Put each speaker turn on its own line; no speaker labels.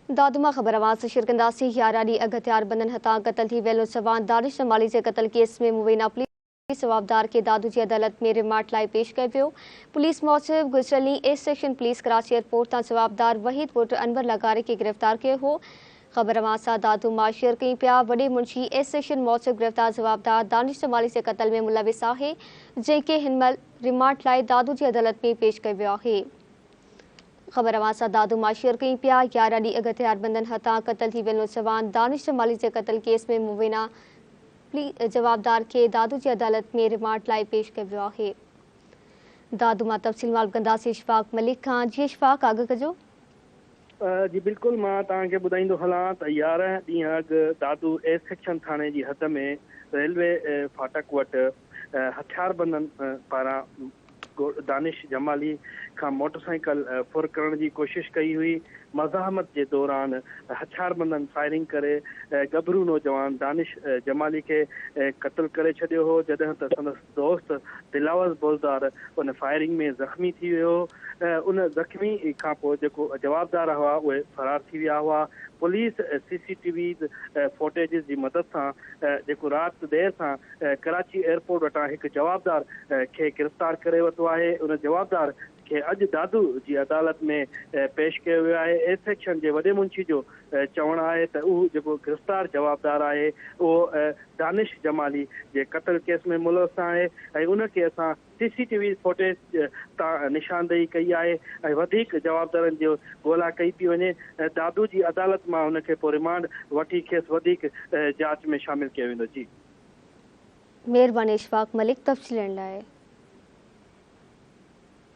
दादुमा ख़बर आवाज़ शिरकंदासी 11 ॾींहं अॻु हथियारबंदनि हथां क़त्ल थी वियल जवान दानिश जमाली जे क़त्ल केस में मुबीना पुलिस जवाबदार खे दादू जी अदालत में रिमांड लाइ पेश कयो वियो। पुलिस मूजिब गुज़िरियल ॾींहुं A section police Karachi airport तां जवाबदार वहीद पुट अनवर लगारे खे गिरफ़्तार कयो हो। ख़बर आवाज़ सां दादू मां शेयर कई पिया। वॾे मुंशी ए सेक्शन मूजिब गिरफ़्तार जवाबदार दानिश जमाली जे क़त्ल में मुलविस आहे, जंहिंखे हिन महिल रिमांड लाइ दादू जी अदालत में पेश कयो वियो आहे। ख़बर आवाज़ सां दादू मां शेयर कई पिया। 11 ॾींहं अॻु हथियारबंदनि हथां क़त्ल थी वियल जवान दानिश जमाली जे क़त्ल केस में मुबीना जवाबदार खे दादू जी अदालत में रिमांड लाइ पेश कयो वियो आहे। दादू मां तफ़सील मालूम कंदासीं इशफाक मलिक खां। जी इशफाक, आगाह कजो।
जी बिल्कुल, मां तव्हांखे ॿुधाईंदो हलां त 11 ॾींहं अॻु दादू ए सेक्शन थाणे जी हद में रेलवे फाटक वटि हथियारबंदनि पारां दानिश जमाली खां मोटरसाइकिल फुर करण जी कोशिश कई हुई। मज़ाहमत जे दौरान हथियारबंदनि फायरिंग करे गबरू नौजवान दानिश जमाली के क़त्ल करे छॾियो हो, जॾहिं त संदसि दोस्त दिलावर बोलदार उन फायरिंग में ज़ख़्मी थी वियो। उन ज़ख़्मी खां पोइ जेको जवाबदार हुआ उहे फ़रार थी विया हुआ। पुलिस CCTV फुटेज जी मदद सां जेको राति देर सां कराची एयरपोर्ट वटां हिकु जवाबदार खे गिरफ़्तार करे वरितो आहे। उन जवाबदार खे अॼु दादू जी अदालत में पेश कयो वियो आहे। ए सेक्शन जे वॾे मुंशी जो चवणु आहे त उहो जेको गिरफ़्तार जवाबदार आहे उहो दानिश जमाली जे क़त्ल केस में मुलविस आहे ऐं उनखे असां CCTV फुटेज तां निशानदेही कई आहे ऐं वधीक जवाबदारनि जो ॻोल्हा कई पई वञे। दादू जी अदालत मां हुनखे पोइ रिमांड वठी खेसि वधीक जांच में शामिल कयो वेंदो। जी
महिरबानी इशफाक मलिक तफ़सीलनि लाइ।